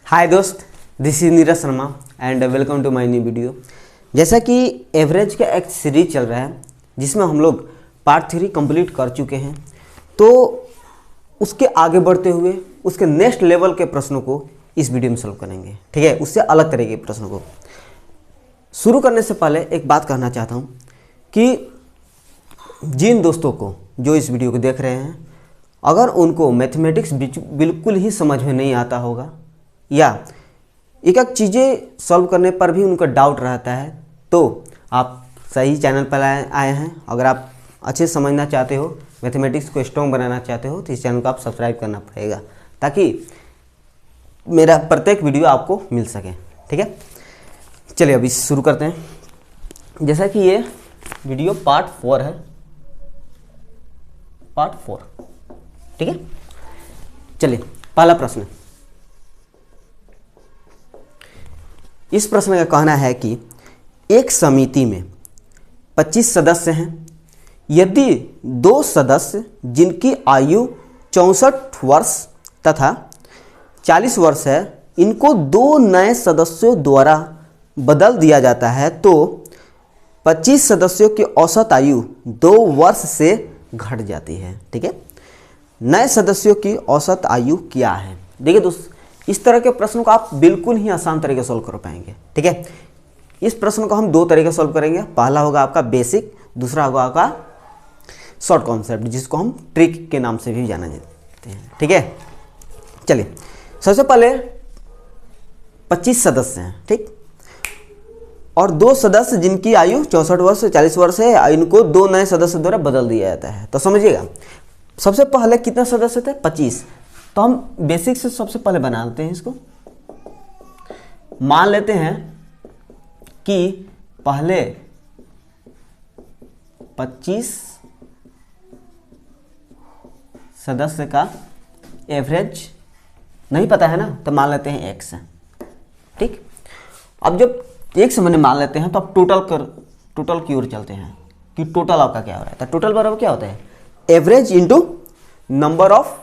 हाय दोस्त, this is Neeraj Sharma and welcome to my new video. जैसा कि एवरेज का एक सीरीज चल रहा है जिसमें हम लोग पार्ट 3 कंप्लीट कर चुके हैं, तो उसके आगे बढ़ते हुए उसके नेक्स्ट लेवल के प्रश्नों को इस वीडियो में सॉल्व करेंगे। ठीक है, उससे अलग तरह के प्रश्नों को शुरू करने से पहले एक बात कहना चाहता हूँ कि जिन दोस्तों को जो इस वीडियो को देख रहे हैं, अगर उनको मैथमेटिक्स बिल्कुल ही समझ में नहीं आता होगा या एक एक चीज़ें सॉल्व करने पर भी उनका डाउट रहता है, तो आप सही चैनल पर आए हैं। अगर आप अच्छे समझना चाहते हो, मैथमेटिक्स को स्ट्रॉन्ग बनाना चाहते हो, तो इस चैनल को आप सब्सक्राइब करना पड़ेगा ताकि मेरा प्रत्येक वीडियो आपको मिल सके। ठीक है, चलिए अभी शुरू करते हैं। जैसा कि ये वीडियो पार्ट 4 है, पार्ट 4। ठीक है, चलिए पहला प्रश्न। इस प्रश्न का कहना है कि एक समिति में 25 सदस्य हैं। यदि दो सदस्य जिनकी आयु 64 वर्ष तथा 40 वर्ष है, इनको दो नए सदस्यों द्वारा बदल दिया जाता है, तो 25 सदस्यों की औसत आयु 2 वर्ष से घट जाती है। ठीक है, नए सदस्यों की औसत आयु क्या है? देखिए दोस्त, इस तरह के प्रश्नों को आप बिल्कुल ही आसान तरीके से सॉल्व कर पाएंगे। ठीक है, इस प्रश्न को हम दो तरीके से सॉल्व करेंगे। पहला होगा आपका बेसिक, दूसरा होगा आपका शॉर्ट कॉन्सेप्ट, जिसको हम ट्रिक के नाम से भी जाना जाते हैं। ठीक है, चलिए सबसे पहले 25 सदस्य हैं, ठीक, और दो सदस्य जिनकी आयु 64 वर्ष से 40 वर्ष है, इनको दो नए सदस्य द्वारा बदल दिया जाता है। तो समझिएगा, सबसे पहले कितने सदस्य थे? 25। तो हम बेसिक से सबसे पहले बना लेते हैं इसको। मान लेते हैं कि पहले 25 सदस्य का एवरेज नहीं पता है ना, तो मान लेते हैं x है। ठीक, अब जब x मैंने मान लेते हैं, तो अब टोटल की ओर चलते हैं कि टोटल आपका क्या हो रहा है। तो टोटल बराबर क्या होता है? Average into number of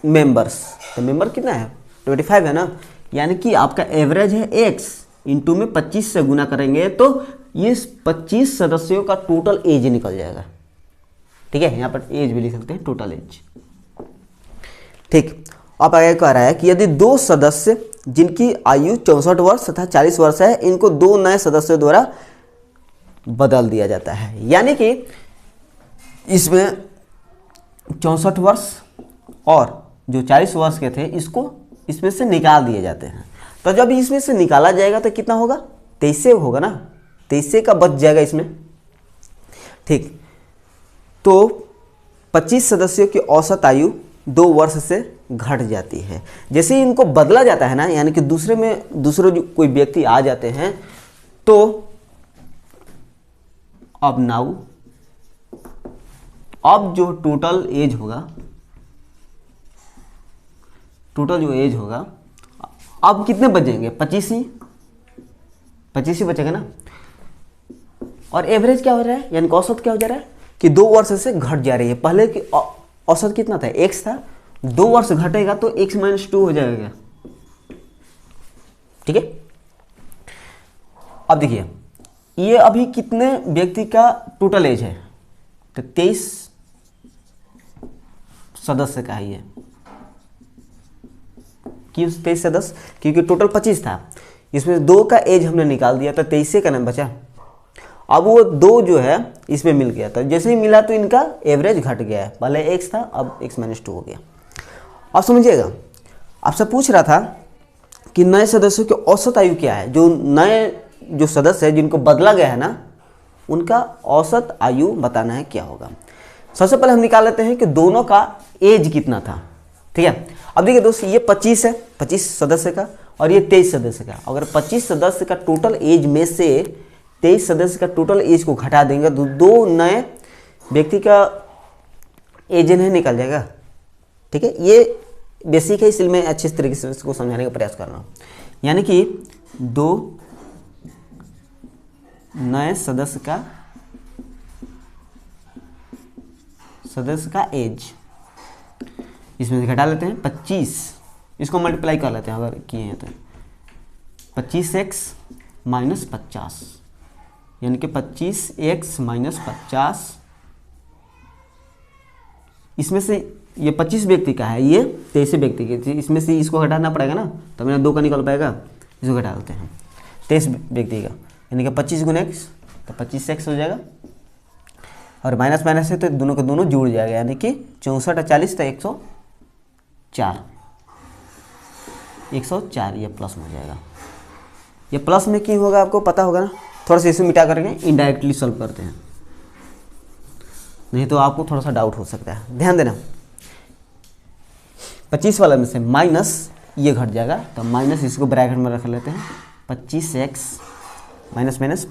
members. तो मेंबर कितना है? 25 है ना, यानी कि आपका एवरेज है x, इंटू में 25 से गुना करेंगे तो ये 25 सदस्यों का टोटल एज निकल जाएगा। ठीक है, यहाँ पर एज भी लिख सकते हैं, टोटल एज। ठीक, अब आगे कह रहा है कि यदि दो सदस्य जिनकी आयु 64 वर्ष तथा 40 वर्ष है, इनको दो नए सदस्यों द्वारा बदल दिया जाता है, यानी कि इसमें 64 वर्ष और जो 40 वर्ष के थे, इसको इसमें से निकाल दिए जाते हैं। तो जब इसमें से निकाला जाएगा तो कितना होगा? 23 होगा ना, 23 का बच जाएगा इसमें। ठीक, तो 25 सदस्यों की औसत आयु 2 वर्ष से घट जाती है। जैसे ही इनको बदला जाता है ना, यानी कि दूसरे जो कोई व्यक्ति आ जाते हैं, तो अब जो टोटल एज होगा, टोटल जो एज होगा, अब कितने बचेंगे? 25 ही बचेगा ना। और एवरेज क्या हो रहा है, यानी औसत क्या हो जा रहा है कि 2 वर्ष से घट जा रही है। पहले की औसत कितना था? x था, 2 वर्ष घटेगा तो x - 2 हो जाएगा। ठीक है, अब देखिए ये अभी कितने व्यक्ति का टोटल एज है? तो 23 सदस्य का ही है। क्यों 23 सदस्य? क्योंकि टोटल 25 था, इसमें 2 का एज हमने निकाल दिया, तो 23 का नाम बचा। अब वो 2 जो है इसमें मिल गया था, जैसे ही मिला तो इनका एवरेज घट गया है। पहले x था, अब x - 2 हो गया। अब समझिएगा, आपसे पूछ रहा था कि नए सदस्यों की औसत आयु क्या है। जो सदस्य है जिनको बदला गया है ना, उनका औसत आयु बताना है क्या होगा। सबसे पहले हम निकाल लेते हैं कि दोनों का एज कितना था। ठीक है, अब देखिए दोस्त, ये 25 है, 25 सदस्य का, और ये 23 सदस्य का। अगर 25 सदस्य का टोटल एज में से 23 सदस्य का टोटल एज को घटा देंगे तो दो नए व्यक्ति का एज नहीं निकल जाएगा। ठीक है, ये बेसिक है, इसलिए मैं अच्छे तरीके से इसको समझाने का प्रयास कर रहा हूँ। यानी कि दो नए सदस्य का एज, इसमें से घटा लेते हैं 25 इसको मल्टीप्लाई कर लेते हैं अगर किए हैं तो 25x माइनस 50, यानी कि 25x माइनस 50, इसमें से ये 25 व्यक्ति का है, ये 23 व्यक्ति के, इसमें से इसको घटाना पड़ेगा ना, तो मेरा 2 का निकल पाएगा, इसको घटा देते हैं 23 व्यक्ति का, यानी कि 25 गुना x, तो 25x हो जाएगा, और माइनस माइनस है तो दोनों के दोनों जुड़ जाएगा, यानी कि 64 और 40 तो 104, ये प्लस में हो जाएगा। ये प्लस में क्यों होगा आपको पता होगा ना, थोड़ा सा इसे मिटा करके इनडायरेक्टली सॉल्व करते हैं, नहीं तो आपको थोड़ा सा डाउट हो सकता है। ध्यान देना 25 वाला में से माइनस ये घट जाएगा, तो माइनस इसको ब्रैकेट में रख लेते हैं, 25x माइनस माइनस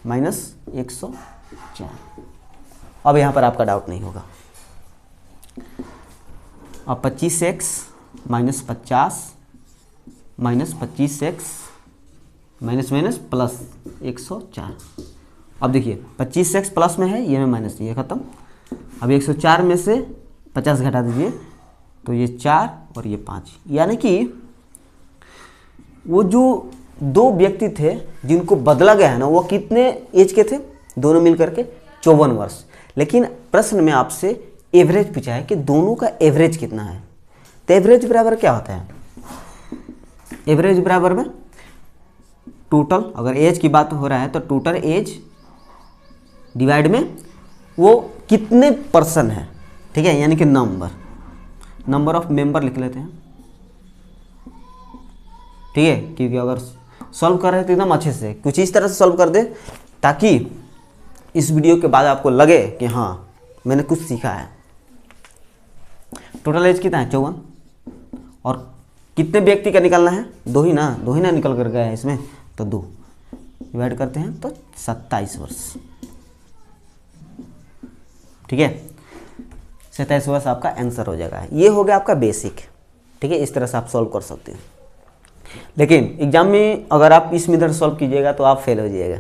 माइनस 104। अब यहाँ पर आपका डाउट नहीं होगा। अब 25x minus 50 minus 25x minus minus plus 104। अब देखिए 25x प्लस में है, ये में माइनस, ये खत्म। अब 104 में से 50 घटा दीजिए, तो ये 4 और ये 5, यानी कि वो जो 2 व्यक्ति थे जिनको बदला गया है ना, वो कितने एज के थे, दोनों मिल करके 54 वर्ष। लेकिन प्रश्न में आपसे एवरेज पूछा है कि दोनों का एवरेज कितना है, तो एवरेज बराबर क्या होता है, एवरेज बराबर में टोटल, अगर एज की बात हो रहा है तो टोटल एज डिवाइड में वो कितने पर्सन है, ठीक है, यानी कि नंबर ऑफ मेंबर लिख लेते हैं, ठीक है, क्योंकि अगर सॉल्व कर रहे हैं तो एकदम अच्छे से कुछ इस तरह से सॉल्व कर दे ताकि इस वीडियो के बाद आपको लगे कि हाँ मैंने कुछ सीखा है। टोटल एज कितना है 54, और कितने व्यक्ति का निकालना है, 2 ही ना निकल कर गया है इसमें, तो 2 डिवाइड करते हैं तो 27 वर्ष, ठीक है, 27 वर्ष आपका आंसर हो जाएगा। ये हो गया आपका बेसिक, ठीक है, इस तरह से आप सॉल्व कर सकते हैं। लेकिन एग्जाम में अगर आप इस मेथड सॉल्व कीजिएगा तो आप फेल हो जाइएगा,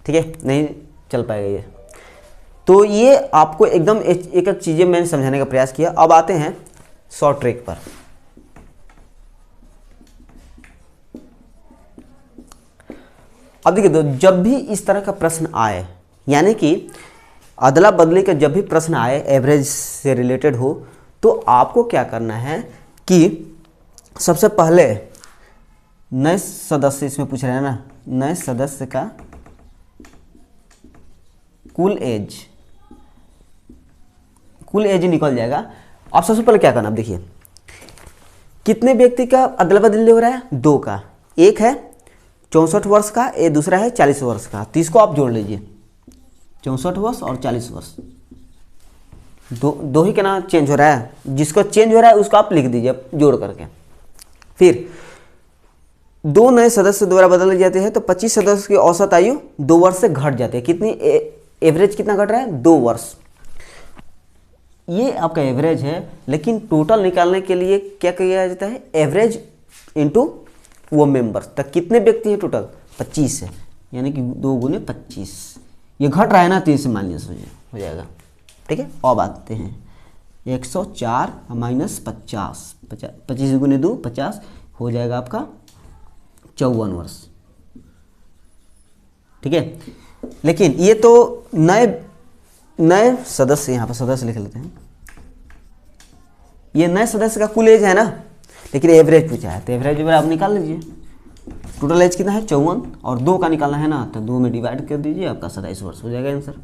ठीक है, नहीं चल पाएगा ये। तो ये आपको एकदम एक एक चीज़ें मैंने समझाने का प्रयास किया। अब आते हैं शॉर्ट ट्रिक पर। अब देखिए तो जब भी इस तरह का प्रश्न आए, यानी कि अदला बदली का जब भी प्रश्न आए एवरेज से रिलेटेड हो, तो आपको क्या करना है कि सबसे पहले नए सदस्य, इसमें पूछ रहे हैं ना, नए सदस्य का कुल एज निकल जाएगा। अब सबसे पहले क्या करना, अब देखिए कितने व्यक्ति का अदला बदली हो रहा है, 2 का, एक है 64 वर्ष का, ये दूसरा है 40 वर्ष का, तो इसको आप जोड़ लीजिए, 64 वर्ष और 40 वर्ष, दो ही का ना चेंज हो रहा है, जिसको चेंज हो रहा है उसको आप लिख दीजिए जोड़ करके। फिर 2 नए सदस्य द्वारा बदल जाते हैं, तो 25 सदस्य की औसत आयु 2 वर्ष से घट जाती है। कितनी एवरेज कितना घट रहा है, 2 वर्ष। ये आपका एवरेज है, लेकिन टोटल निकालने के लिए क्या किया जाता है, एवरेज इंटू वो मेंबर, तक कितने व्यक्ति हैं टोटल, 25 है, यानी कि 2 गुने 25, ये घट रहा है ना, 3 से माइनस हो जाएगा, ठीक है। अब आते हैं 104 माइनस 50, 25 गुने 2 50, हो जाएगा आपका 54 वर्ष, ठीक है। लेकिन ये तो नए सदस्य, यहाँ पर सदस्य लिख लेते हैं, ये नए सदस्य का कुल एज है ना, लेकिन एवरेज पूछा है, तो एवरेज आप निकाल लीजिए। टोटल एज कितना है 54, और 2 का निकालना है ना, तो 2 में डिवाइड कर दीजिए, आपका 27 वर्ष हो जाएगा आंसर,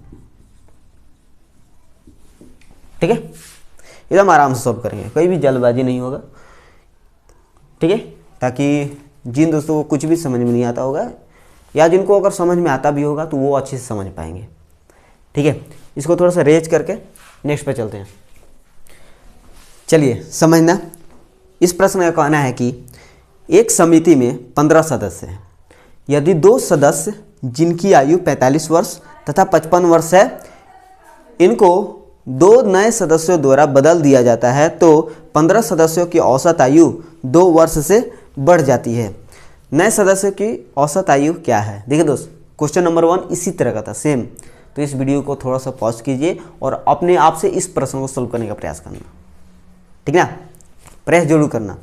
ठीक है। एकदम आराम से सॉल्व करेंगे, कोई भी जल्दबाजी नहीं होगा, ठीक है, ताकि जिन दोस्तों को कुछ भी समझ में नहीं आता होगा, या जिनको अगर समझ में आता भी होगा तो वो अच्छे से समझ पाएंगे, ठीक है। इसको थोड़ा सा रेज करके नेक्स्ट पे चलते हैं। चलिए समझना, इस प्रश्न का कहना है कि एक समिति में 15 सदस्य हैं, यदि 2 सदस्य जिनकी आयु 45 वर्ष तथा 55 वर्ष है, इनको 2 नए सदस्यों द्वारा बदल दिया जाता है, तो 15 सदस्यों की औसत आयु 2 वर्ष से बढ़ जाती है। नए सदस्य की औसत आयु क्या है। देखिए दोस्त, क्वेश्चन नंबर 1 इसी तरह का था सेम, तो इस वीडियो को थोड़ा सा पॉज कीजिए और अपने आप से इस प्रश्न को सोल्व करने का प्रयास करना, ठीक है ना। प्रयास जरूर करना।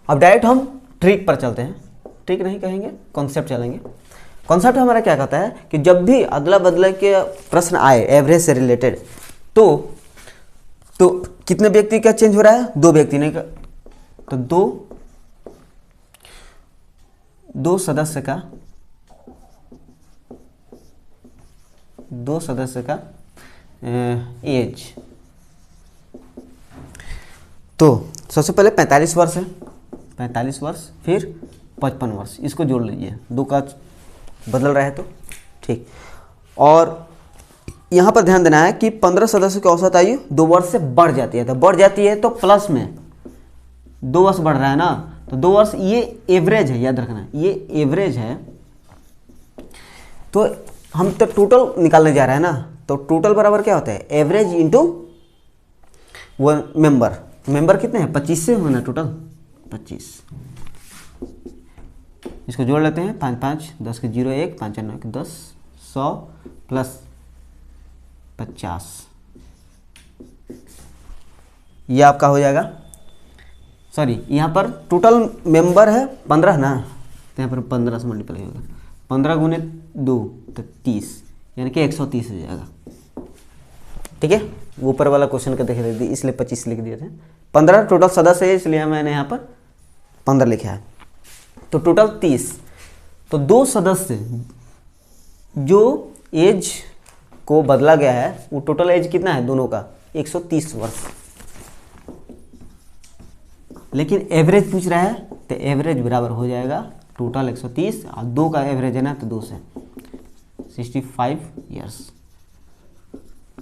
अब डायरेक्ट हम ट्रिक पर चलते हैं, ट्रिक नहीं कहेंगे, कॉन्सेप्ट चलेंगे। कॉन्सेप्ट हमारा क्या कहता है कि जब भी अदला बदला के प्रश्न आए एवरेज से रिलेटेड, तो कितने व्यक्ति का चेंज हो रहा है, 2 व्यक्ति ने का, तो दो सदस्य का एज, तो सबसे पहले 45 वर्ष है, 45 वर्ष, फिर 55 वर्ष, इसको जोड़ लीजिए, 2 का बदल रहा है तो ठीक। और यहाँ पर ध्यान देना है कि 15 सदस्यों की औसत आयु 2 वर्ष से बढ़ जाती है, तो बढ़ जाती है तो प्लस में 2 वर्ष बढ़ रहा है ना, तो 2 वर्ष, ये एवरेज है, याद रखना ये एवरेज है। तो हम तो टोटल निकालने जा रहे हैं ना, तो टोटल बराबर क्या होता है, एवरेज इंटू वन मेंबर कितने हैं, 25 से होना टोटल 25। इसको जोड़ लेते हैं, 5 5 10 के 0 1 5 9 के 10 100 प्लस 50, ये आपका हो जाएगा। सॉरी, यहाँ पर टोटल मेंबर है 15 ना, तो यहाँ पर 15 से मल्टीप्लाई होगा, 15 गुने 2 तो 30, यानी कि 130 हो जाएगा। ठीक है, ऊपर वाला क्वेश्चन का देख रहे थे इसलिए 25 लिख दिए थे। 15 टोटल सदस्य है इसलिए मैंने यहाँ पर 15 लिखा है, तो टोटल 30। तो 2 सदस्य जो एज को बदला गया है, वो टोटल एज कितना है दोनों का, 130 वर्ष। लेकिन एवरेज पूछ रहा है, तो एवरेज बराबर हो जाएगा टोटल 130 और 2 का एवरेज है ना, तो 2 से 65 ईयर्स।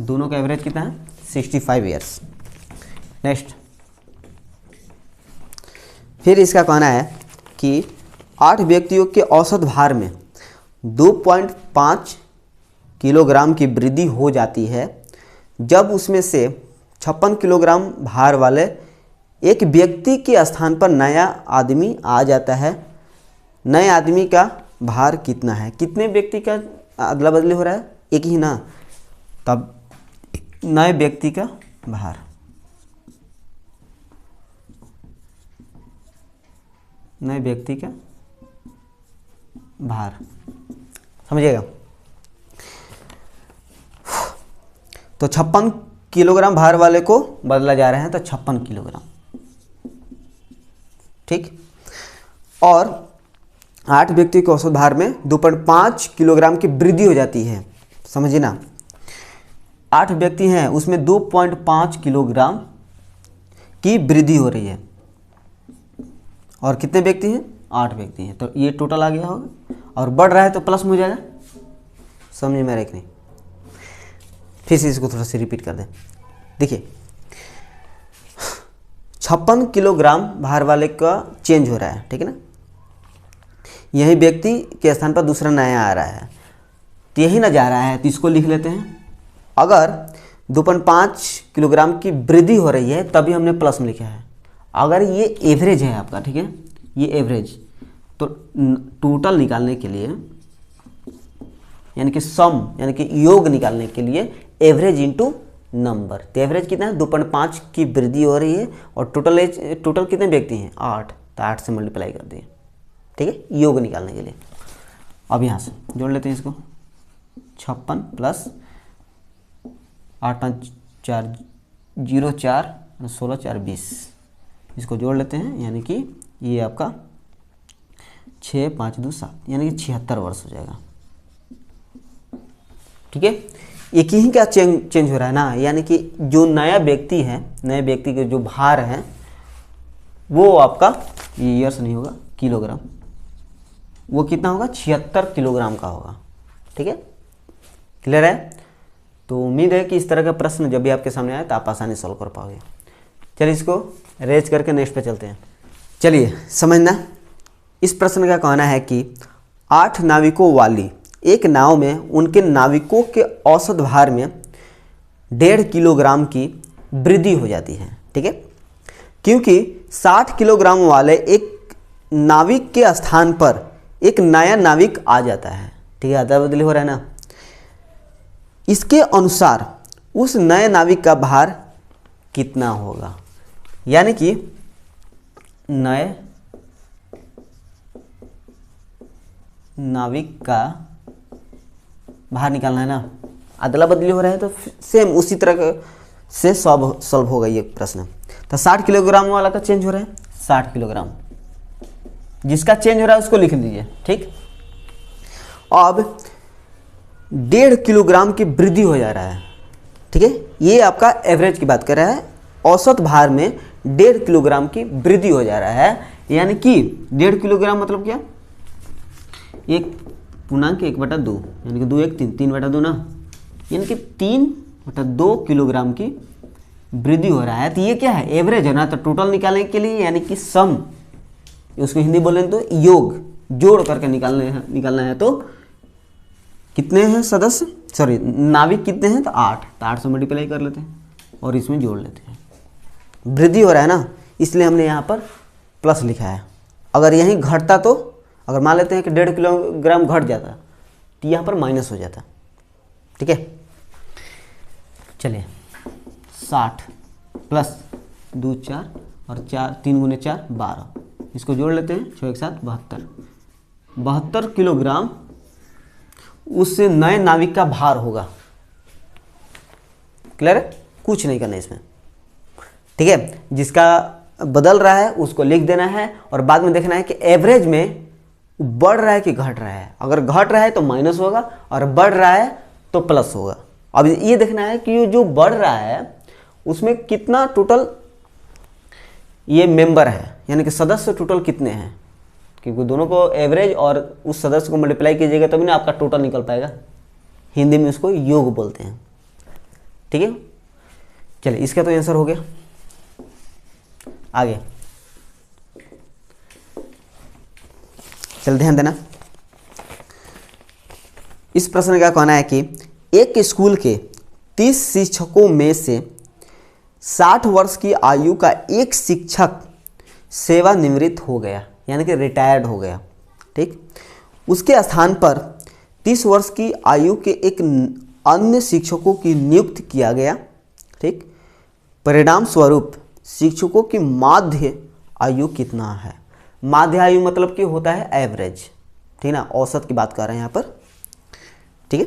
दोनों का एवरेज कितना है, 65 ईयर्स। नेक्स्ट, फिर इसका कहना है कि 8 व्यक्तियों के औसत भार में 2.5 किलोग्राम की वृद्धि हो जाती है जब उसमें से 56 किलोग्राम भार वाले एक व्यक्ति के स्थान पर नया आदमी आ जाता है। नए आदमी का भार कितना है, कितने व्यक्ति का अदला बदली हो रहा है, एक ही ना, तब नए व्यक्ति का भार, नए व्यक्ति का भार, समझिएगा। तो 56 किलोग्राम भार वाले को बदला जा रहा है, तो 56 किलोग्राम, ठीक। और 8 व्यक्ति के औसत भार में 2.5 किलोग्राम की वृद्धि हो जाती है, समझिए ना। 8 व्यक्ति हैं, उसमें 2.5 किलोग्राम की वृद्धि हो रही है, और कितने व्यक्ति हैं, 8 व्यक्ति हैं, तो ये टोटल आ गया होगा, और बढ़ रहा है तो प्लस में हो जाएगा, समझिए मेरा एक नहीं। फिर से इसको थोड़ा सा रिपीट कर दें, देखिए 56 किलोग्राम भार वाले का चेंज हो रहा है, ठीक है ना, यही व्यक्ति के स्थान पर दूसरा नया आ रहा है, तो यही ना जा रहा है, तो इसको लिख लेते हैं। अगर 2.5 किलोग्राम की वृद्धि हो रही है तभी हमने प्लस में लिखा है। अगर ये एवरेज है आपका, ठीक है, ये एवरेज, तो टोटल निकालने के लिए, यानी कि सम, यानी कि योग निकालने के लिए एवरेज इंटू नंबर, तो एवरेज कितना है, 2.5 की वृद्धि हो रही है, और टोटल कितने व्यक्ति हैं, 8, तो 8 से मल्टीप्लाई कर दिए, ठीक है, योग निकालने के लिए। अब यहाँ से जोड़ लेते हैं इसको, 56 प्लस 8 5 4 0 4 16 4 20, इसको जोड़ लेते हैं, यानी कि ये आपका 6 5 2 7, यानी कि 76 वर्ष हो जाएगा, ठीक है। एक ही क्या चेंज हो रहा है ना, यानी कि जो नया व्यक्ति है, नए व्यक्ति के जो भार हैं वो आपका, ये ईयर्स नहीं होगा, किलोग्राम, वो कितना होगा, 76 किलोग्राम का होगा, ठीक है, क्लियर है। तो उम्मीद है कि इस तरह का प्रश्न जब भी आपके सामने आए तो आप आसानी सॉल्व कर पाओगे। चलिए इसको रेज करके नेक्स्ट पे चलते हैं। चलिए समझना, इस प्रश्न का कहना है कि 8 नाविकों वाली एक नाव में उनके नाविकों के औसत भार में 1.5 किलोग्राम की वृद्धि हो जाती है, ठीक है, क्योंकि 60 किलोग्राम वाले एक नाविक के स्थान पर एक नया नाविक आ जाता है, ठीक है, अदला बदली हो रहा है ना। इसके अनुसार उस नए नाविक का भार कितना होगा, यानी कि नए नाविक का बाहर निकालना है ना, अदला बदली हो रहा है तो सेम उसी तरह से सॉल्व होगा ये प्रश्न। तो 60 किलोग्राम वाला का चेंज हो रहा है 60 किलोग्राम, जिसका चेंज हो रहा है उसको लिख लीजिए, ठीक। अब 1.5 किलोग्राम की वृद्धि हो जा रहा है, ठीक है, ये आपका एवरेज की बात कर रहा है। औसत भार में 1.5 किलोग्राम की वृद्धि हो जा रहा है, यानी कि 1.5 किलोग्राम मतलब क्या, 1/1/2 यानी कि 2 1 3 3/2 ना, यानी कि 3/2 किलोग्राम की वृद्धि हो रहा है। तो ये क्या है, एवरेज है ना, तो टोटल निकालने के लिए यानी कि सम, उसको हिंदी बोलें तो योग, जोड़ करके निकालना है। तो कितने हैं सदस्य, सॉरी नाविक कितने हैं, तो 8, तो 8 से मल्टीप्लाई कर लेते हैं और इसमें जोड़ लेते हैं। वृद्धि हो रहा है ना, इसलिए हमने यहाँ पर प्लस लिखा है। अगर यहीं घटता तो, अगर मान लेते हैं कि 1.5 किलोग्राम घट जाता तो यहाँ पर माइनस हो जाता, ठीक है। चलिए 60 प्लस 2 4 और 4 3 × 4 12, इसको जोड़ लेते हैं, 6 1 7 72 किलोग्राम उस नए नाविक का भार होगा। क्लियर है, कुछ नहीं करना इसमें, ठीक है। जिसका बदल रहा है उसको लिख देना है और बाद में देखना है कि एवरेज में बढ़ रहा है कि घट रहा है। अगर घट रहा है तो माइनस होगा और बढ़ रहा है तो प्लस होगा। अब ये देखना है कि ये जो बढ़ रहा है उसमें कितना टोटल ये मेंबर है, यानी कि सदस्य टोटल कितने हैं, क्योंकि दोनों को एवरेज और उस सदस्य को मल्टीप्लाई कीजिएगा तभी ना आपका टोटल निकल पाएगा। हिंदी में उसको योग बोलते हैं, ठीक है। चलिए इसका तो आंसर हो गया। आगे चल, ध्यान देना, इस प्रश्न का कहना है कि एक स्कूल के 30 शिक्षकों में से 60 वर्ष की आयु का एक शिक्षक सेवानिवृत्त हो गया, यानी कि रिटायर्ड हो गया, ठीक। उसके स्थान पर 30 वर्ष की आयु के एक अन्य शिक्षकों की नियुक्त किया गया, ठीक। परिणाम स्वरूप शिक्षकों की माध्य आयु कितना है। माध्य आयु मतलब कि होता है एवरेज, ठीक ना, औसत की बात कर रहे हैं यहाँ पर, ठीक है।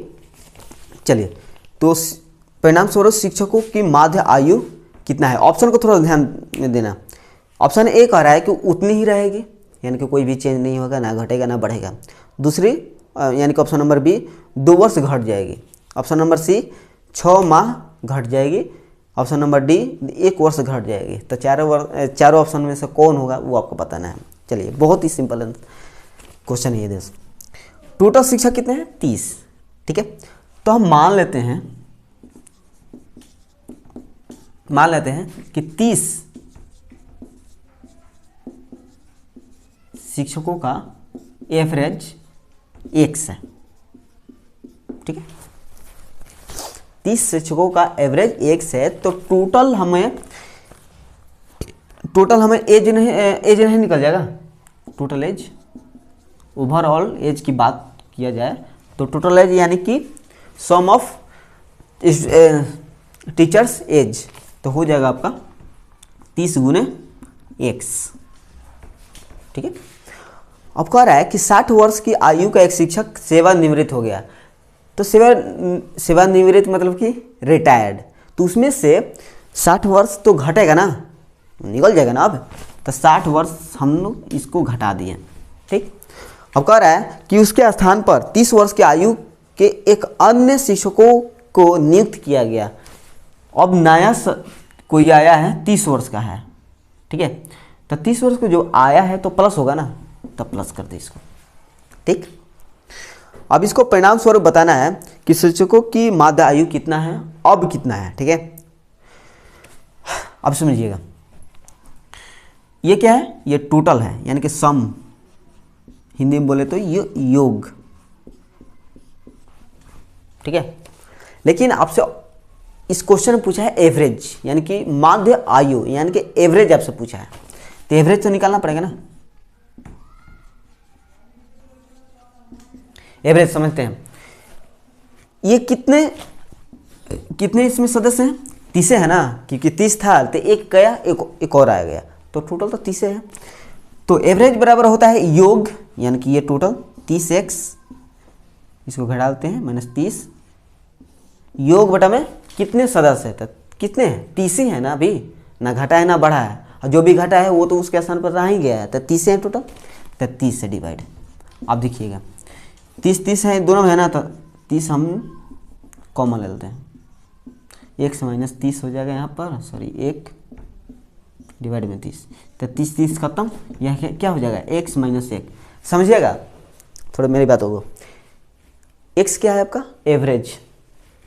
चलिए तो परिणाम स्वरूप शिक्षकों की माध्य आयु कितना है। ऑप्शन को थोड़ा ध्यान में देना। ऑप्शन ए कह रहा है कि उतनी ही रहेगी, यानी कि कोई भी चेंज नहीं होगा, ना घटेगा ना बढ़ेगा। दूसरी यानी कि ऑप्शन नंबर बी 2 वर्ष घट जाएगी। ऑप्शन नंबर सी 6 माह घट जाएगी। ऑप्शन नंबर डी 1 वर्ष घट जाएगी। तो चारों ऑप्शन में से कौन होगा वो आपको बताना है। चलिए बहुत ही सिंपल क्वेश्चन है ये। टोटल शिक्षक कितने हैं, 30, ठीक है। तो हम मान लेते हैं कि 30 शिक्षकों का एवरेज x है, ठीक है। 30 शिक्षकों का एवरेज x है, तो टोटल हमें एज नहीं निकल जाएगा। टोटल एज, ओवरऑल एज की बात किया जाए तो टोटल एज यानी कि सम ऑफ टीचर्स एज, तो हो जाएगा आपका 30 × x, ठीक है। अब कह रहा है कि 60 वर्ष की आयु का एक शिक्षक सेवानिवृत्त हो गया। तो सेवानिवृत्त मतलब कि रिटायर्ड, तो उसमें से 60 वर्ष तो घटेगा ना, निकल जाएगा ना। अब तो 60 वर्ष हम लोग इसको घटा दिए, ठीक। अब कह रहा है कि उसके स्थान पर 30 वर्ष की आयु के एक अन्य शिक्षकों को नियुक्त किया गया। अब नया कोई आया है 30 वर्ष का है, ठीक है। तो 30 वर्ष को जो आया है तो प्लस होगा ना, तो प्लस कर दे इसको, ठीक। अब इसको परिणाम स्वरूप बताना है कि शिक्षकों की माध्य आयु कितना है, अब कितना है, ठीक है। अब समझिएगा, ये क्या है, ये टोटल है, यानी कि सम, हिंदी में बोले तो ये योग, ठीक है। लेकिन आपसे इस क्वेश्चन में पूछा है एवरेज, यानी कि माध्य आयु, यानी कि एवरेज आपसे पूछा है, तो एवरेज तो निकालना पड़ेगा ना। एवरेज समझते हैं, ये कितने इसमें सदस्य हैं, 30 है ना, क्योंकि 30 था तो एक गया, एक और आ गया, तो टोटल तो 30 है। तो एवरेज बराबर होता है योग, यानी कि ये टोटल 30x, इसको घटाते हैं -30 योग बटा में कितने सदस्य है, तो कितने हैं, 30 ही है ना, अभी ना घटा है ना बढ़ा है, और जो भी घटा है वो तो उसके स्थान पर रह ही गया है, तो 30 है टोटल, तो 30 से डिवाइड। आप देखिएगा 30 है दोनों में है ना, तो 30 हम कॉमन ले लेते हैं, 1 से -30 हो जाएगा यहाँ पर, सॉरी 1 डिवाइड में 30, तो 30 खत्म, यह क्या हो जाएगा, x - 1। समझिएगा थोड़ा मेरी बात होगा, x क्या है आपका एवरेज,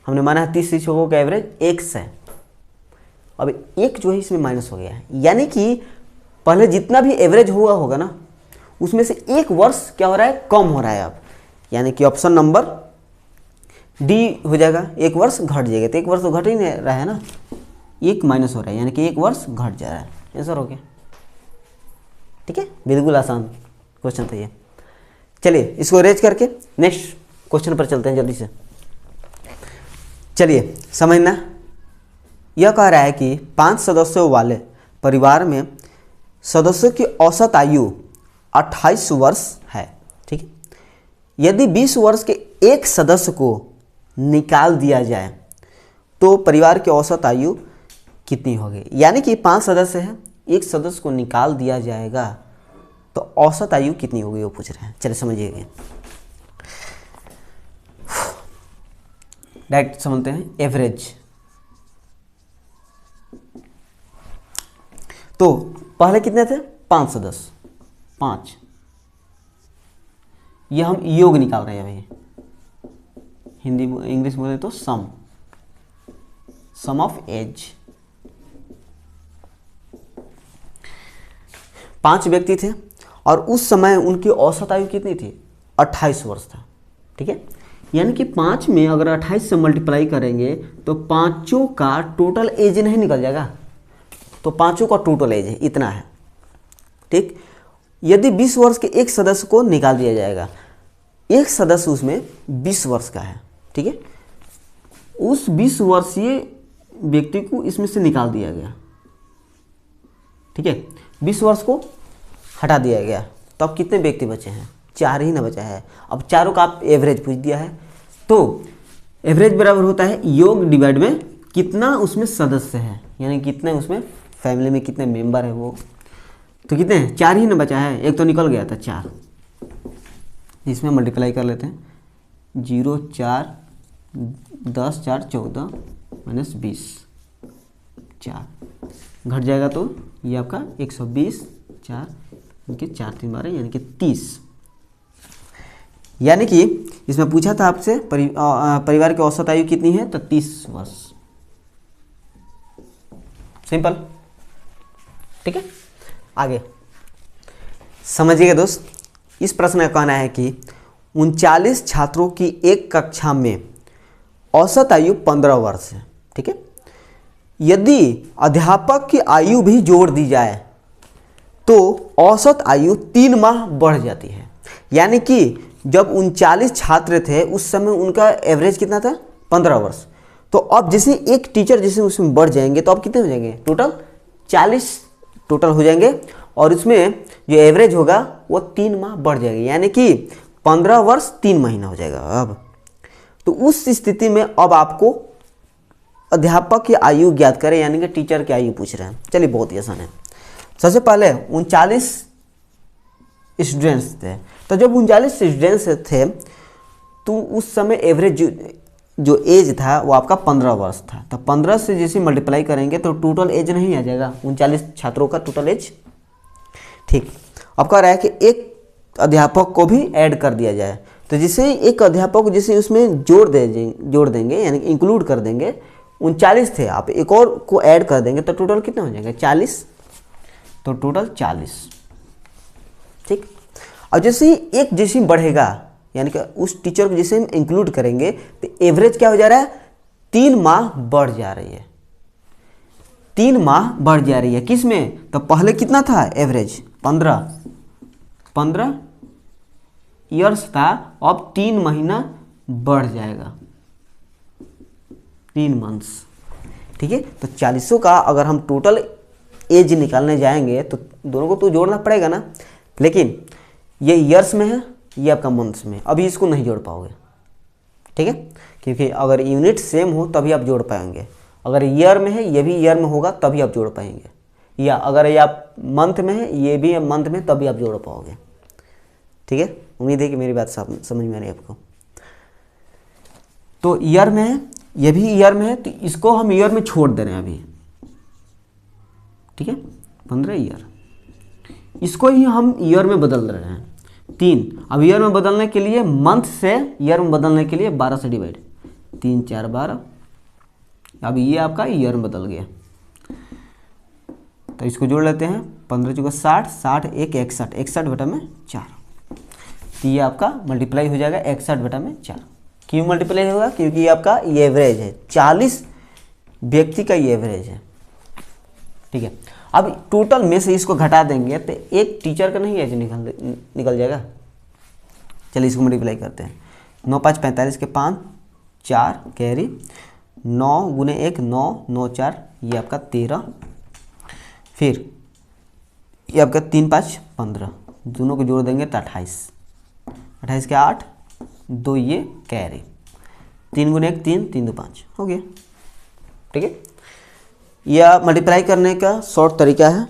हमने माना है 30 शिक्षकों का एवरेज x है, अब एक जो है इसमें माइनस हो गया है, यानी कि पहले जितना भी एवरेज हुआ होगा ना उसमें से एक वर्ष क्या हो रहा है, कम हो रहा है अब, यानी कि ऑप्शन नंबर डी हो जाएगा, एक वर्ष घट जाएगा, तो एक वर्ष तो घट ही नहीं रहा है ना, एक माइनस हो रहा है, यानी कि एक वर्ष घट जा रहा है, आंसर हो गया। ठीक है, बिल्कुल आसान क्वेश्चन था ये। चलिए इसको अरेंज करके नेक्स्ट क्वेश्चन पर चलते हैं जल्दी से। चलिए समझना, यह कह रहा है कि 5 सदस्यों वाले परिवार में सदस्यों की औसत आयु 28 वर्ष है। ठीक है, यदि 20 वर्ष के एक सदस्य को निकाल दिया जाए तो परिवार की औसत आयु कितनी होगी, यानी कि 5 सदस्य हैं, एक सदस्य को निकाल दिया जाएगा तो औसत आयु कितनी होगी वो पूछ रहे हैं। चलिए समझिएगा, डायरेक्ट समझते हैं एवरेज। तो पहले कितने थे, 5 सदस्य, 5, ये हम योग निकाल रहे हैं भाई, हिंदी इंग्लिश बोले तो सम ऑफ एज। 5 व्यक्ति थे और उस समय उनकी औसत आयु कितनी थी, 28 वर्ष था। ठीक है, यानी कि 5 में अगर 28 से मल्टीप्लाई करेंगे तो पांचों का टोटल एज नहीं निकल जाएगा, तो पांचों का टोटल एज है इतना है। ठीक, यदि 20 वर्ष के एक सदस्य को निकाल दिया जाएगा, एक सदस्य उसमें 20 वर्ष का है, ठीक है, उस 20 वर्षीय व्यक्ति को इसमें से निकाल दिया गया। ठीक है, 20 वर्ष को हटा दिया गया, तो अब कितने व्यक्ति बचे हैं, 4 ही ना बचा है। अब चारों का आप एवरेज पूछ दिया है, तो एवरेज बराबर होता है योग डिवाइड में कितना उसमें सदस्य है, यानी कितने उसमें फैमिली में कितने मेंबर है वो, तो कितने हैं, 4 ही ना बचा है, एक तो निकल गया था 4, इसमें मल्टीप्लाई कर लेते हैं, 0 4 10 4 14 -20 4 घट जाएगा, तो ये आपका 120, 4 इनके 4 3 12 यानी कि 30। यानी कि इसमें पूछा था आपसे परिवार की औसत आयु कितनी है, तो 30 वर्ष, सिंपल। ठीक है, आगे समझिएगा दोस्त, इस प्रश्न का कहना है कि 39 छात्रों की एक कक्षा में औसत आयु 15 वर्ष है। ठीक है, यदि अध्यापक की आयु भी जोड़ दी जाए तो औसत आयु 3 माह बढ़ जाती है, यानी कि जब 39 छात्र थे उस समय उनका एवरेज कितना था, 15 वर्ष, तो अब जैसे एक टीचर जैसे उसमें बढ़ जाएंगे तो अब कितने हो जाएंगे, टोटल 40 टोटल हो जाएंगे, और इसमें जो एवरेज होगा वो 3 माह बढ़ जाएगी, यानी कि 15 वर्ष 3 महीना हो जाएगा। अब तो उस स्थिति में अब आपको अध्यापक की आयु ज्ञात करें, यानी कि टीचर की आयु पूछ रहे हैं। चलिए बहुत ही आसान है। सबसे पहले 39 स्टूडेंट्स थे, तो जब 39 स्टूडेंट्स थे तो उस समय एवरेज जो एज था वो आपका 15 वर्ष था, तो 15 से जैसे मल्टीप्लाई करेंगे तो टोटल एज नहीं आ जाएगा, 39 छात्रों का टोटल एज। ठीक, अब कह रहा है कि एक अध्यापक को भी ऐड कर दिया जाए, तो जैसे एक अध्यापक को जैसे उसमें जोड़ देंगे यानी इंक्लूड कर देंगे, 39 थे, आप एक और को ऐड कर देंगे तो टोटल कितना हो जाएगा, 40, तो टोटल 40। ठीक, और जैसे ही एक जैसे बढ़ेगा यानी कि उस टीचर को जैसे हम इंक्लूड करेंगे तो एवरेज क्या हो जा रहा है, 3 माह बढ़ जा रही है, 3 माह बढ़ जा रही है। किस में, तो पहले कितना था एवरेज 15 ईयर्स था, अब 3 महीना बढ़ जाएगा, 3 मंथ्स, ठीक है। तो 40 का अगर हम टोटल एज निकालने जाएंगे तो दोनों को तो जोड़ना पड़ेगा ना, लेकिन ये ईयर्स में है, ये आपका मंथ्स में, अभी इसको नहीं जोड़ पाओगे, ठीक है, क्योंकि अगर यूनिट सेम हो तभी आप जोड़ पाएंगे। अगर ईयर में है, ये भी ईयर में होगा तभी आप जोड़ पाएंगे, या अगर ये आप मंथ में है, ये भी मंथ में, तभी आप जोड़ पाओगे, ठीक है। उम्मीद है कि मेरी बात समझ में आ रही है आपको। तो ईयर में है, ये भी ईयर में है, तो इसको हम ईयर में छोड़ दे रहे हैं अभी, ठीक है, 15 ईयर। इसको ही हम ईयर में बदल रहे हैं 3। अब ईयर में बदलने के लिए, मंथ से ईयर में बदलने के लिए 12 से डिवाइड, 3 4 12। अब ये आपका ईयर में बदल गया, तो इसको जोड़ लेते हैं। 15 चौका 60, 60 1 61, 61 बटा में 4। तो ये आपका मल्टीप्लाई हो जाएगा 61 बटा में 4। क्यों मल्टीप्लाई होगा? क्योंकि ये आपका ये एवरेज है, 40 व्यक्ति का ये एवरेज है, ठीक है। अब टोटल में से इसको घटा देंगे तो एक टीचर का नहीं एज निकल जाएगा। चलिए इसको मल्टीप्लाई करते हैं। 9 5 45 के 5 4 कैरी, 9 गुने 1 9 9 4, ये आपका 13। फिर ये आपका 3 5 15, दोनों को जोड़ देंगे तो 28, 28 के 8, 2 ये कैरी, 3 गुने 1 3 3 2 5, हो गया, ठीक है। यह मल्टीप्लाई करने का शॉर्ट तरीका है,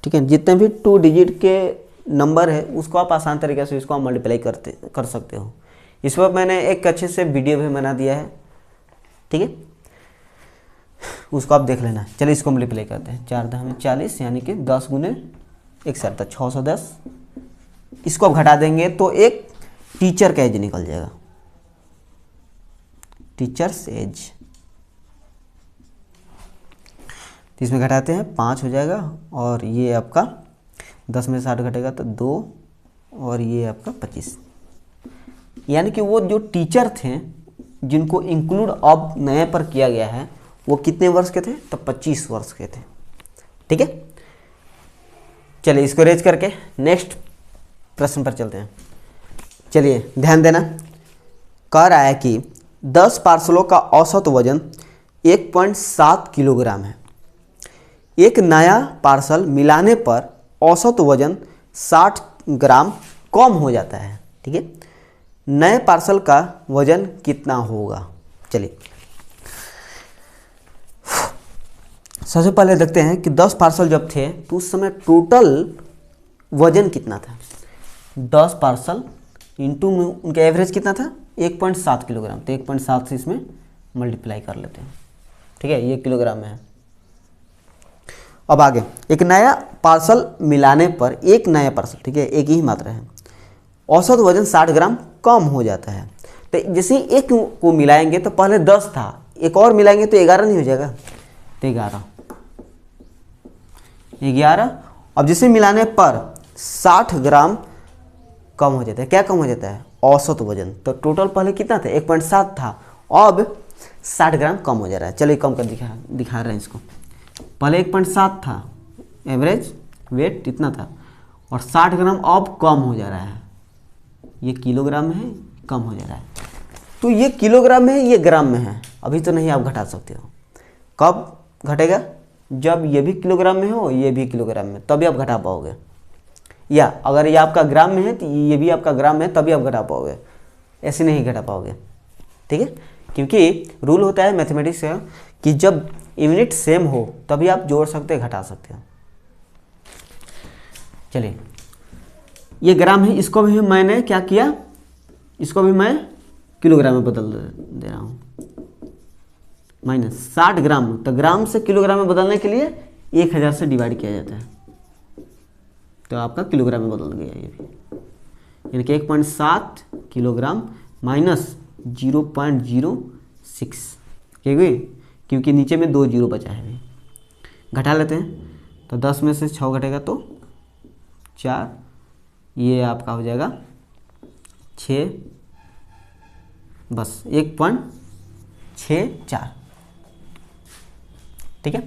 ठीक है। जितने भी 2 डिजिट के नंबर है उसको आप आसान तरीके से इसको आप मल्टीप्लाई कर सकते हो। इस पर मैंने एक अच्छे से वीडियो भी बना दिया है, ठीक है, उसको आप देख लेना। चलिए इसको मल्टीप्लाई करते हैं। 4 10 में 40, यानी कि 10 गुने 61 610। इसको आप घटा देंगे तो एक टीचर का एज निकल जाएगा, टीचर्स एज। तो इसमें घटाते हैं 5 हो जाएगा, और ये आपका 10 में 60 घटेगा तो 2, और ये आपका 25। यानी कि वो जो टीचर थे जिनको इंक्लूड अब नए पर किया गया है, वो कितने वर्ष के थे? तो 25 वर्ष के थे, ठीक है। चलिए इसको रेज करके नेक्स्ट प्रश्न पर चलते हैं। चलिए ध्यान देना, कह रहा है कि 10 पार्सलों का औसत वजन 1.7 किलोग्राम है। एक नया पार्सल मिलाने पर औसत वजन 60 ग्राम कम हो जाता है, ठीक है। नए पार्सल का वजन कितना होगा? चलिए सबसे पहले देखते हैं कि 10 पार्सल जब थे तो उस समय टोटल वजन कितना था। 10 पार्सल इंटू में उनका एवरेज कितना था? 1.7 किलोग्राम। तो 1.7 से इसमें मल्टीप्लाई कर लेते हैं, ठीक है, ये किलोग्राम में है। अब आगे, एक नया पार्सल मिलाने पर, एक नया पार्सल, ठीक है, एक ही मात्रा है, औसत वजन 60 ग्राम कम हो जाता है। तो जैसे एक को मिलाएंगे तो पहले 10 था, एक और मिलाएंगे तो 11 नहीं हो जाएगा? तो 11। अब जिसे मिलाने पर 60 ग्राम कम हो जाता है। क्या कम हो जाता है? औसत वजन। तो टोटल पहले कितना था? 1.7 था, अब 60 ग्राम कम हो जा रहा है। चलिए कम कर दिखा रहे हैं इसको। पहले 1.7 था एवरेज वेट, इतना था, और 60 ग्राम अब कम हो जा रहा है। ये किलोग्राम में है, कम हो जा रहा है। तो ये किलोग्राम में है, ये ग्राम में है, अभी तो नहीं आप घटा सकते हो। कब घटेगा? जब ये भी किलोग्राम में हो, ये भी किलोग्राम में, तभी आप घटा पाओगे। या अगर ये आपका ग्राम में है तो ये भी आपका ग्राम में है, तभी आप घटा पाओगे, ऐसे नहीं घटा पाओगे, ठीक है। क्योंकि रूल होता है मैथमेटिक्स का कि जब यूनिट सेम हो तभी आप जोड़ सकते हैं, घटा सकते हो। चलिए ये ग्राम है, इसको भी मैंने क्या किया, इसको भी मैं किलोग्राम में बदल दे रहा हूँ। माइनस 60 ग्राम, तो ग्राम से किलोग्राम में बदलने के लिए 1000 से डिवाइड किया जाता है, तो आपका किलोग्राम में बदल गया ये भी। यानी कि 1.7 किलोग्राम माइनस 0.06, क्योंकि नीचे में 2 जीरो बचा है। घटा लेते हैं, तो 10 में से 6 घटेगा तो 4, ये आपका हो जाएगा 6, बस 1.64, ठीक है,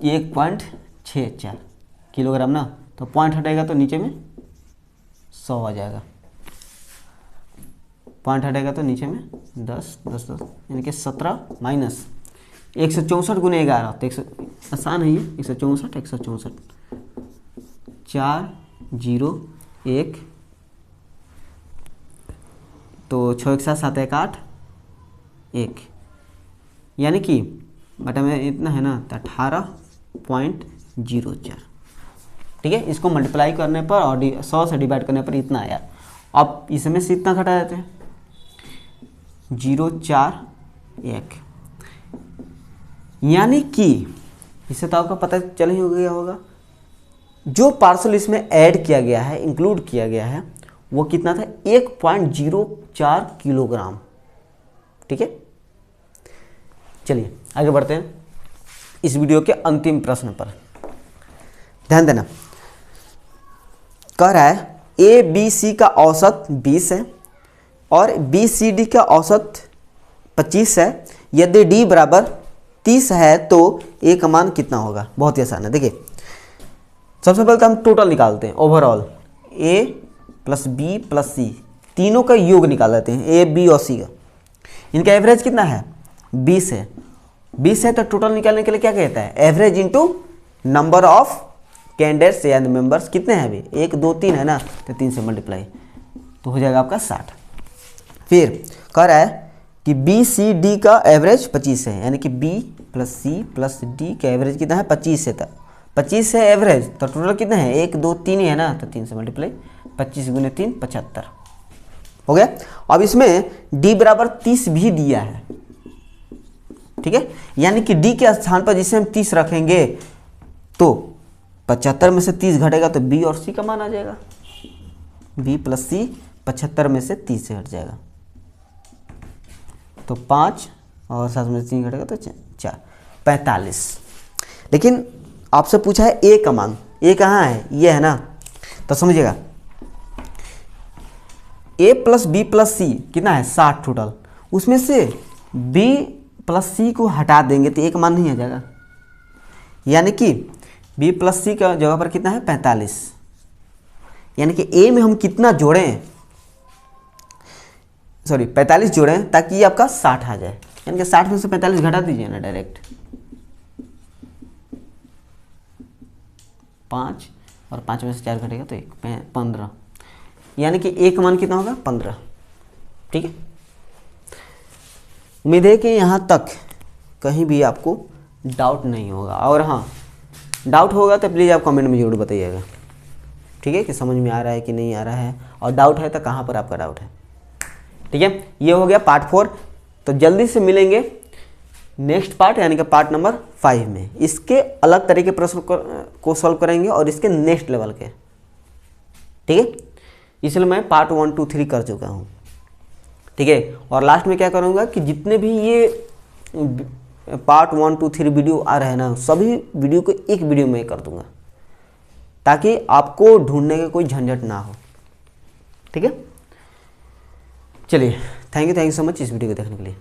1.64 किलोग्राम ना। तो पॉइंट हटेगा तो नीचे में 100 आ जाएगा, पॉइंट हटेगा तो नीचे में 10 10 10, यानी कि 17 माइनस 164 गुने 11 तो 100, आसान है ये, 164 164 4 0 1 तो 6 1 7 7 1 8 1, यानी कि बटा में इतना है ना तो 18.04। ठीक है, इसको मल्टीप्लाई करने पर और 100 से डिवाइड करने पर इतना आया। अब इसमें से इतना घटा देते हैं 041, यानी कि इससे तो आपको पता चल ही हो गया होगा जो पार्सल इसमें ऐड किया गया है, इंक्लूड किया गया है, वो कितना था 1.04 किलोग्राम। ठीक है, चलिए आगे बढ़ते हैं इस वीडियो के अंतिम प्रश्न पर। ध्यान देना, कह रहा है ए बी सी का औसत 20 है और बी सी डी का औसत 25 है। यदि डी बराबर 30 है तो ए का मान कितना होगा। बहुत ही आसान है। देखिए सबसे पहले तो हम टोटल निकालते हैं, ओवरऑल ए प्लस बी प्लस सी तीनों का योग निकाल लेते हैं, ए बी और सी का। इनका एवरेज कितना है 20 है। 20 है तो टोटल निकालने के लिए क्या कहता है average into number of candidates या मेंबर्स। कितने हैं अभी 1 2 3 है ना, तो 3 से मल्टीप्लाई तो हो जाएगा आपका 60। फिर कह रहा है कि बी सी डी का एवरेज 25 है, यानी कि B plus C plus D का एवरेज कितना है 25 है। 25 है एवरेज, तो टोटल कितना है 1 2 3 ही है ना, तो 3 से मल्टीप्लाई 25 गुने 3 75 हो गया। अब इसमें डी बराबर 30 भी दिया है। ठीक है, यानी कि डी के स्थान पर जिसे हम 30 रखेंगे तो 75 में से 30 घटेगा तो बी और सी का मान आ जाएगा। बी प्लस सी 75 में से 30 से हट जाएगा तो 5 और 7 में से 3 घटेगा तो 4 45। लेकिन आपसे पूछा है ए का मान, ए कहाँ है ये है ना, तो समझिएगा ए प्लस बी प्लस सी कितना है 60 टोटल, उसमें से बी प्लस सी को हटा देंगे तो ए का मान नहीं आ जाएगा। यानी कि बी प्लस सी का जगह पर कितना है 45, यानी कि ए में हम कितना जोड़ें, सॉरी 45 जोड़ें ताकि ये आपका 60 आ जाए। यानी कि 60 में से 45 घटा दीजिए ना डायरेक्ट, 5 और 5 में से 4 घटेगा तो 15, यानी कि ए का मान कितना होगा 15। ठीक है, उम्मीद है कि यहाँ तक कहीं भी आपको डाउट नहीं होगा, और हाँ डाउट होगा तो प्लीज़ आप कमेंट में जरूर बताइएगा। ठीक है, कि समझ में आ रहा है कि नहीं आ रहा है, और डाउट है तो कहाँ पर आपका डाउट है। ठीक है, ये हो गया पार्ट 4। तो जल्दी से मिलेंगे नेक्स्ट पार्ट यानी कि पार्ट नंबर 5 में। इसके अलग तरीके प्रश्न को सॉल्व करेंगे और इसके नेक्स्ट लेवल के। ठीक है, इसलिए मैं पार्ट 1 2 3 कर चुका हूँ। ठीक है, और लास्ट में क्या करूँगा कि जितने भी ये पार्ट 1 2 3 वीडियो आ रहे हैं ना, सभी वीडियो को एक वीडियो में कर दूंगा ताकि आपको ढूंढने का कोई झंझट ना हो। ठीक है, चलिए थैंक यू सो मच इस वीडियो को देखने के लिए।